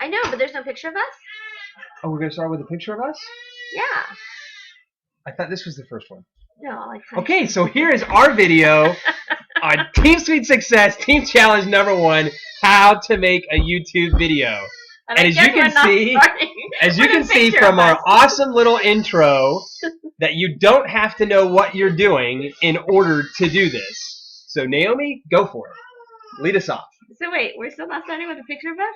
I know, but there's no picture of us. Oh, we're going to start with a picture of us? Yeah. I thought this was the first one. No, Okay, so here is our video on Team Sweet Success, Team Challenge #1, how to make a YouTube video. And as you can see from our awesome little intro, that you don't have to know what you're doing in order to do this. So Naomi, go for it. Lead us off. So wait, we're still not starting with a picture of us?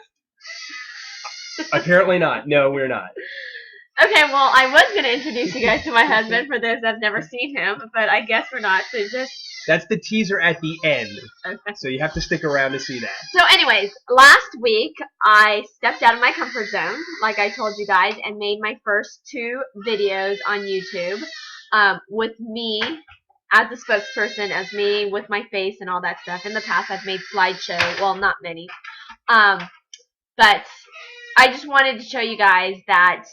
Apparently not. No, we're not. Okay, well, I was going to introduce you guys to my husband for those that have never seen him, but I guess we're not, so just... That's the teaser at the end. Okay. So you have to stick around to see that. So anyways, last week, I stepped out of my comfort zone, like I told you guys, and made my first 2 videos on YouTube with me as a spokesperson, as me with my face and all that stuff. In the past, I've made slideshow, well, not many. But I just wanted to show you guys that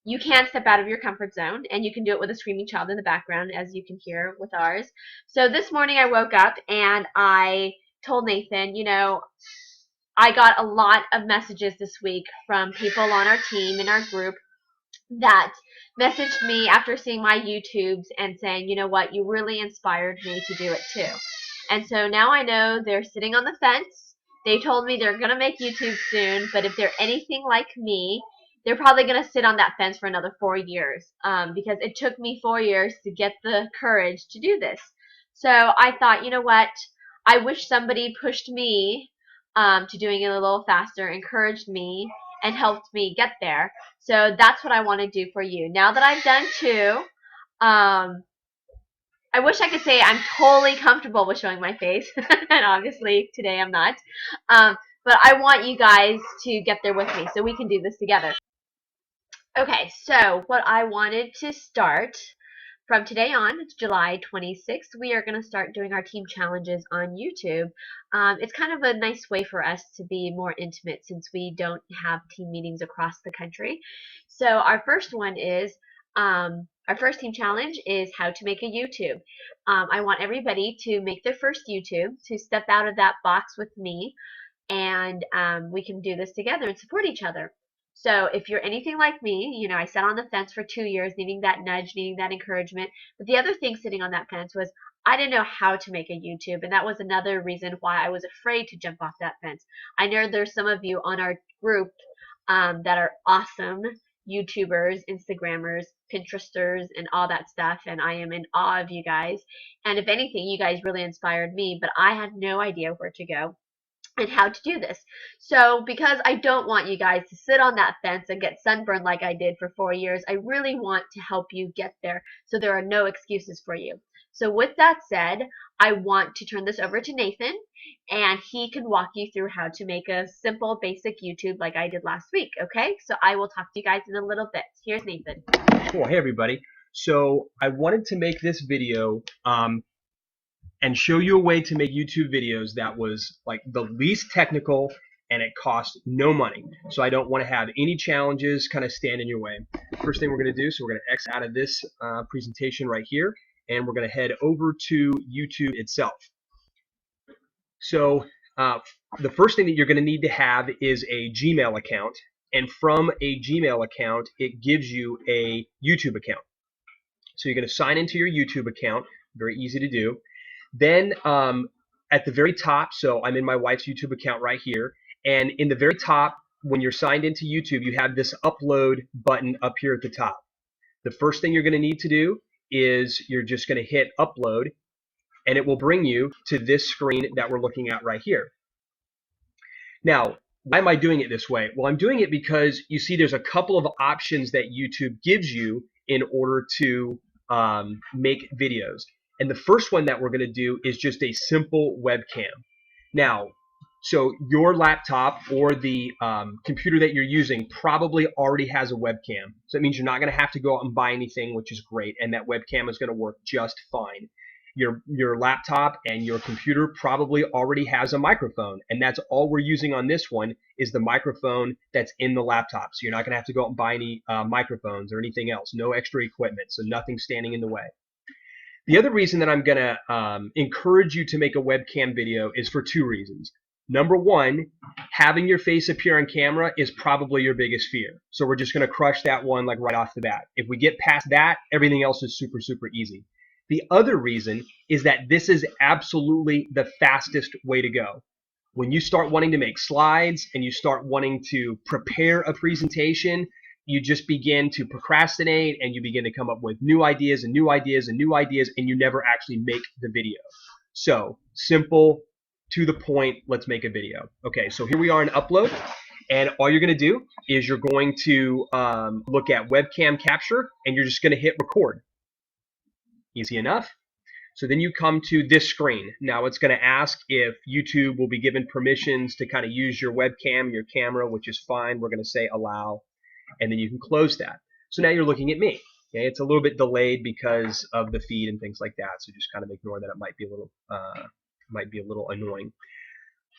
you can step out of your comfort zone, and you can do it with a screaming child in the background, as you can hear with ours. So this morning I woke up and I told Nathan, you know, I got a lot of messages this week from people on our team, in our group, that messaged me after seeing my YouTubes and saying, you know what, you really inspired me to do it too. And so now I know they're sitting on the fence. They told me they're going to make YouTube soon, but if they're anything like me, they're probably going to sit on that fence for another 4 years, because it took me 4 years to get the courage to do this. So I thought, you know what, I wish somebody pushed me to doing it a little faster, encouraged me, and helped me get there. So that's what I want to do for you. Now that I've done 2, I wish I could say I'm totally comfortable with showing my face, and obviously today I'm not. But I want you guys to get there with me so we can do this together. Okay, so what I wanted to start from today on, it's July 26th, we are going to start doing our team challenges on YouTube. It's kind of a nice way for us to be more intimate since we don't have team meetings across the country. So our first one is, our first team challenge is how to make a YouTube. I want everybody to make their first YouTube, to step out of that box with me, and we can do this together and support each other. So if you're anything like me, you know, I sat on the fence for 2 years, needing that nudge, needing that encouragement. But the other thing sitting on that fence was I didn't know how to make a YouTube, and that was another reason why I was afraid to jump off that fence. I know there's some of you on our group that are awesome YouTubers, Instagrammers, Pinteresters, and all that stuff, and I am in awe of you guys. And if anything, you guys really inspired me, but I had no idea where to go and how to do this. So because I don't want you guys to sit on that fence and get sunburned like I did for 4 years, I really want to help you get there so there are no excuses for you. So with that said, I want to turn this over to Nathan, and he can walk you through how to make a simple basic YouTube like I did last week, okay? So I will talk to you guys in a little bit. Here's Nathan. Cool. Hey everybody. So I wanted to make this video and show you a way to make YouTube videos that was like the least technical, and it cost no money. So I don't want to have any challenges kind of stand in your way. First thing we're going to do, so we're going to X out of this presentation right here, and we're going to head over to YouTube itself. So the first thing that you're going to need to have is a Gmail account, and from a Gmail account, it gives you a YouTube account. So you're going to sign into your YouTube account, very easy to do. Then at the very top, so I'm in my wife's YouTube account right here, and in the very top, when you're signed into YouTube, you have this upload button up here at the top. The first thing you're going to need to do is you're just going to hit upload, and it will bring you to this screen that we're looking at right here. Now, why am I doing it this way? Well, I'm doing it because you see there's a couple of options that YouTube gives you in order to make videos. And the first one that we're going to do is just a simple webcam. Now, so your laptop or the computer that you're using probably already has a webcam. So that means you're not going to have to go out and buy anything, which is great, and that webcam is going to work just fine. Your laptop and your computer probably already has a microphone, and that's all we're using on this one is the microphone that's in the laptop. So you're not going to have to go out and buy any microphones or anything else. No extra equipment, so nothing standing in the way. The other reason that I'm going to encourage you to make a webcam video is for 2 reasons. Number one, having your face appear on camera is probably your biggest fear. So we're just going to crush that one like right off the bat. If we get past that, everything else is super, super easy. The other reason is that this is absolutely the fastest way to go. When you start wanting to make slides and you start wanting to prepare a presentation, you just begin to procrastinate and you begin to come up with new ideas and new ideas and new ideas, and you never actually make the video. So simple, to the point, let's make a video. Okay, so here we are in upload, and all you're going to do is you're going to look at webcam capture, and you're just going to hit record. Easy enough. So then you come to this screen. Now it's going to ask if YouTube will be given permissions to kind of use your webcam, your camera, which is fine. We're going to say allow, and then you can close that. So now you're looking at me. Okay, it's a little bit delayed because of the feed and things like that. So just kind of ignore that. It might be a little annoying.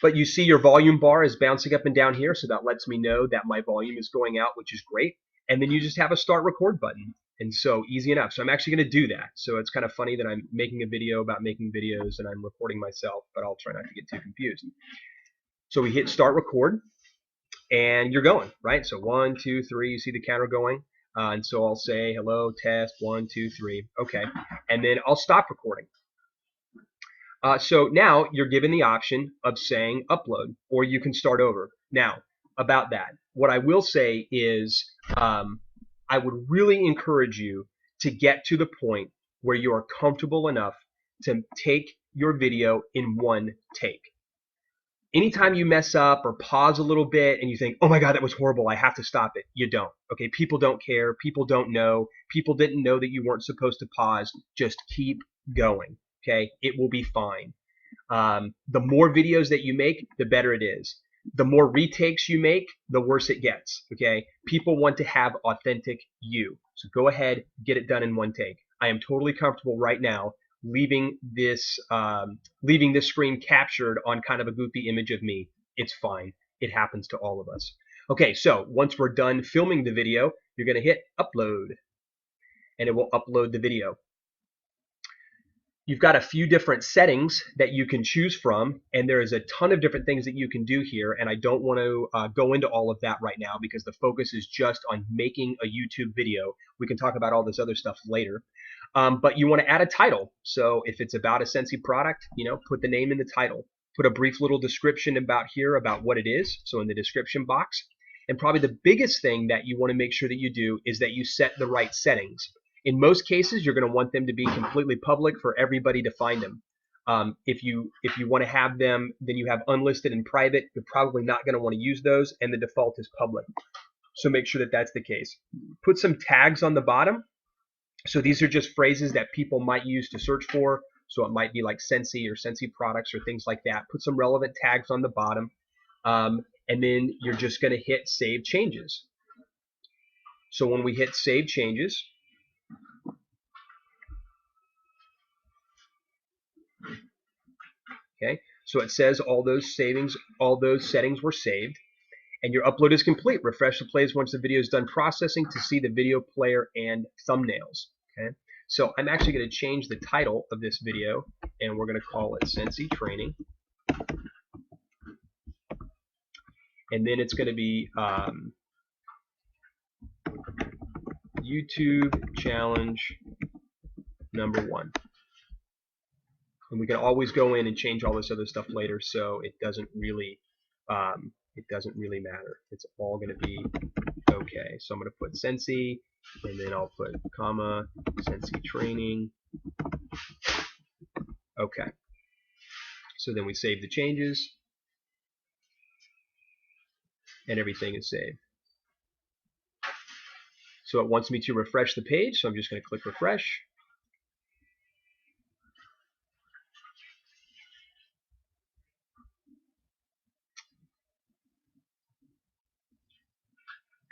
But you see your volume bar is bouncing up and down here, so that lets me know that my volume is going out, which is great. And then you just have a start record button. And so easy enough. So I'm actually going to do that. So it's kind of funny that I'm making a video about making videos and I'm recording myself, but I'll try not to get too confused. So we hit start record and you're going, right? So 1, 2, 3, you see the counter going. And so I'll say hello, test, 1, 2, 3. Okay. And then I'll stop recording. So now you're given the option of saying upload, or you can start over. Now, about that, what I will say is I would really encourage you to get to the point where you are comfortable enough to take your video in one take. Anytime you mess up or pause a little bit and you think, oh my God, that was horrible, I have to stop it, you don't. Okay, people don't care, people don't know, people didn't know that you weren't supposed to pause. Just keep going. Okay, it will be fine. The more videos that you make, the better it is. The more retakes you make, the worse it gets. Okay, people want to have authentic you. So go ahead, get it done in one take. I am totally comfortable right now leaving this screen captured on kind of a goofy image of me. It's fine. It happens to all of us. Okay, so once we're done filming the video, you're going to hit upload, and it will upload the video. You've got a few different settings that you can choose from, and there is a ton of different things that you can do here, and I don't want to go into all of that right now because the focus is just on making a YouTube video. We can talk about all this other stuff later. But you want to add a title. So if it's about a Scentsy product, put the name in the title. Put a brief little description about what it is, so in the description box. And probably the biggest thing that you want to make sure that you do is that you set the right settings. In most cases, you're going to want them to be completely public for everybody to find them. If you want to have them, then you have unlisted and private. You're probably not going to want to use those, and the default is public. So make sure that that's the case. Put some tags on the bottom. So these are just phrases that people might use to search for. So it might be like Scentsy or Scentsy products or things like that. Put some relevant tags on the bottom. And then you're just going to hit Save Changes. So when we hit Save Changes, okay, so it says all those settings were saved, and your upload is complete. Refresh the plays once the video is done processing to see the video player and thumbnails. Okay, so I'm actually going to change the title of this video, and we're going to call it Scentsy Training, and then it's going to be YouTube Challenge number 1. And we can always go in and change all this other stuff later, so it doesn't really matter. It's all going to be okay. So I'm going to put Scentsy, and then I'll put comma Scentsy Training. Okay. So then we save the changes, and everything is saved. So it wants me to refresh the page, so I'm just going to click refresh.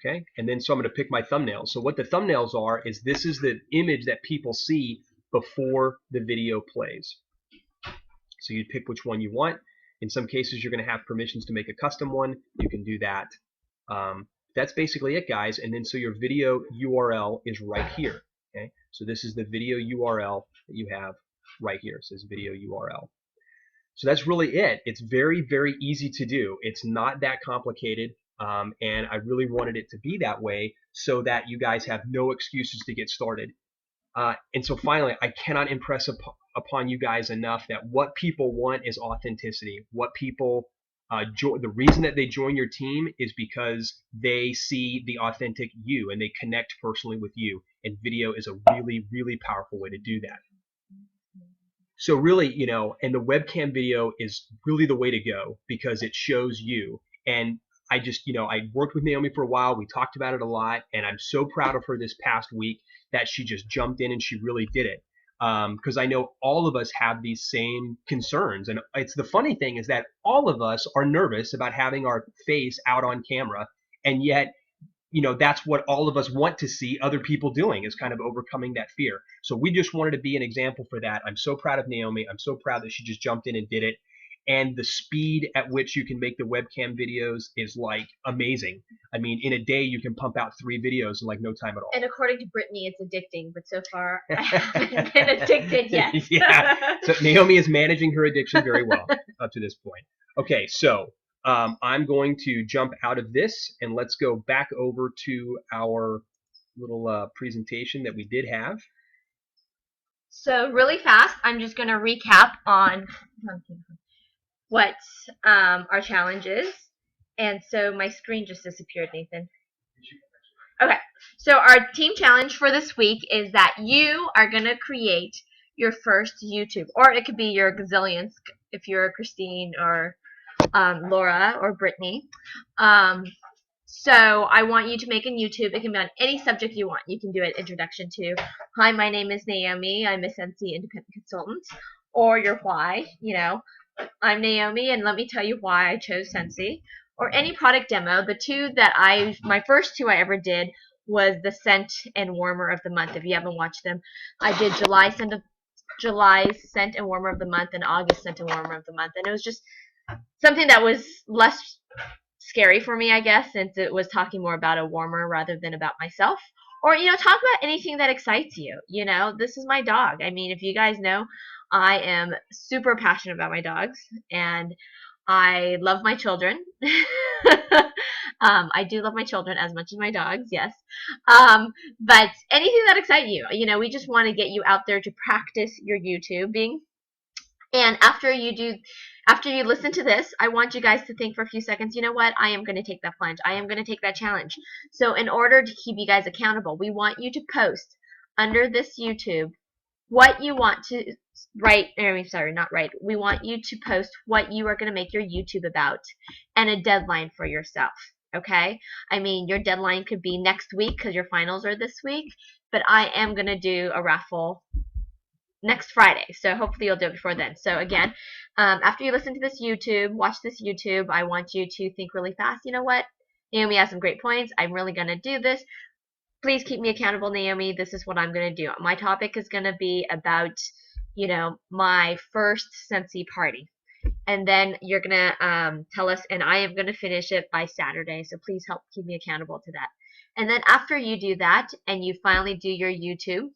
Okay, and then so I'm going to pick my thumbnails. So what the thumbnails are is this is the image that people see before the video plays. So you pick which one you want. In some cases, you're going to have permissions to make a custom one. You can do that. That's basically it, guys. And then so your video URL is right here. Okay, so this is the video URL that you have right here. It says video URL. So that's really it. It's very, very easy to do. It's not that complicated. And I really wanted it to be that way so that you guys have no excuses to get started. And so finally, I cannot impress upon you guys enough that what people want is authenticity. What people the reason that they join your team is because they see the authentic you and they connect personally with you. And video is a really, really powerful way to do that. So really, and the webcam video is really the way to go because it shows you. And I just, I worked with Naomi for a while. We talked about it a lot, and I'm so proud of her this past week that she just jumped in and she really did it. Because I know all of us have these same concerns, and it's the funny thing is that all of us are nervous about having our face out on camera, and yet that's what all of us want to see other people doing, is kind of overcoming that fear. So we just wanted to be an example for that. I'm so proud of Naomi. I'm so proud that she just jumped in and did it. And the speed at which you can make the webcam videos is like amazing. I mean, in a day you can pump out 3 videos in like no time at all. And according to Brittany, it's addicting, but so far I haven't been addicted yet. Yeah. So Naomi is managing her addiction very well up to this point. Okay, so I'm going to jump out of this and let's go back over to our little presentation that we did have. So really fast, I'm just going to recap on what our challenge is. And so my screen just disappeared, Nathan. Okay, so our team challenge for this week is that you are going to create your first YouTube, or it could be your gazillions if you're Christine or Laura or Brittany. So I want you to make a YouTube. It can be on any subject you want. You can do an introduction to, hi, my name is Naomi. I'm a Scentsy independent consultant. Or your why, I'm Naomi and let me tell you why I chose Scentsy. Or any product demo. The two that my first two I ever did was the scent and warmer of the month. If you haven't watched them, I did July scent and warmer of the month and August scent and warmer of the month. And it was just something that was less scary for me, I guess, since it was talking more about a warmer rather than about myself. Or, talk about anything that excites you. This is my dog. I mean, if you guys know, I am super passionate about my dogs, and I love my children. I do love my children as much as my dogs, yes. But anything that excites you, we just want to get you out there to practice your YouTubing. And after you listen to this, I want you guys to think for a few seconds, you know what, I am going to take that plunge. I am going to take that challenge. So in order to keep you guys accountable, we want you to post under this YouTube what you want to we want you to post what you are going to make your YouTube about and a deadline for yourself. Okay? I mean, your deadline could be next week because your finals are this week, but I am going to do a raffle next Friday, so hopefully you'll do it before then. So again, after you listen to this YouTube, watch this YouTube, I want you to think really fast, you know what, Naomi has some great points, I'm really going to do this, please keep me accountable, Naomi, this is what I'm going to do. My topic is going to be about, my first Scentsy party. And then you're going to tell us, and I am going to finish it by Saturday, so please help keep me accountable to that. And then after you do that, and you finally do your YouTube,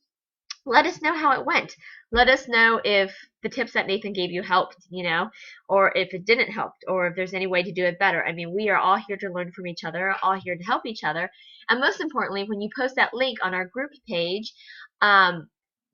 let us know how it went. Let us know if the tips that Nathan gave you helped, or if it didn't help, or if there's any way to do it better. I mean, we are all here to learn from each other, all here to help each other. And most importantly, when you post that link on our group page,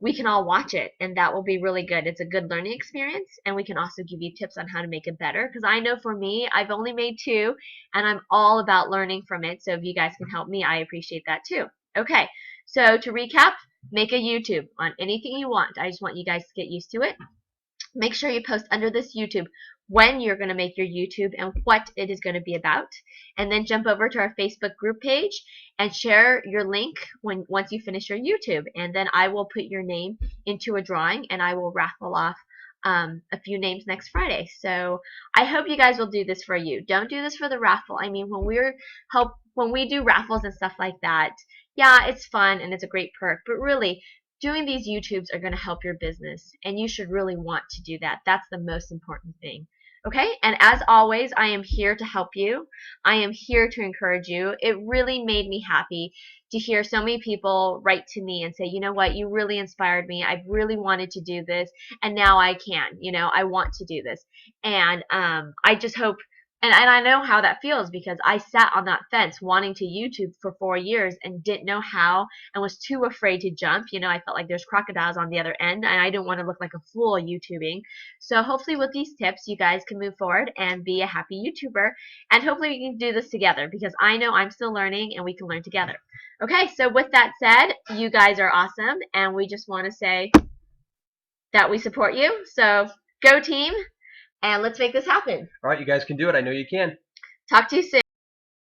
we can all watch it, and that will be really good. It's a good learning experience, and we can also give you tips on how to make it better. Because I know for me, I've only made 2, and I'm all about learning from it. So if you guys can help me, I appreciate that too. Okay, so to recap, make a YouTube on anything you want. I just want you guys to get used to it. Make sure you post under this YouTube when you're going to make your YouTube and what it is going to be about. And then jump over to our Facebook group page and share your link once you finish your YouTube. And then I will put your name into a drawing and I will raffle off a few names next Friday. So I hope you guys will do this for you. Don't do this for the raffle. I mean, when we do raffles and stuff like that, yeah, it's fun and it's a great perk, but really, doing these YouTubes are going to help your business, and you should really want to do that. That's the most important thing. Okay, and as always, I am here to help you. I am here to encourage you. It really made me happy to hear so many people write to me and say, you know what, you really inspired me. I've really wanted to do this, and now I can. I want to do this. And I just hope, and I know how that feels because I sat on that fence wanting to YouTube for 4 years and didn't know how and was too afraid to jump. I felt like there's crocodiles on the other end, and I didn't want to look like a fool YouTubing. So hopefully with these tips, you guys can move forward and be a happy YouTuber. And hopefully we can do this together because I know I'm still learning and we can learn together. Okay, so with that said, you guys are awesome. And we just want to say that we support you. So go team, and let's make this happen. All right, you guys can do it. I know you can. Talk to you soon.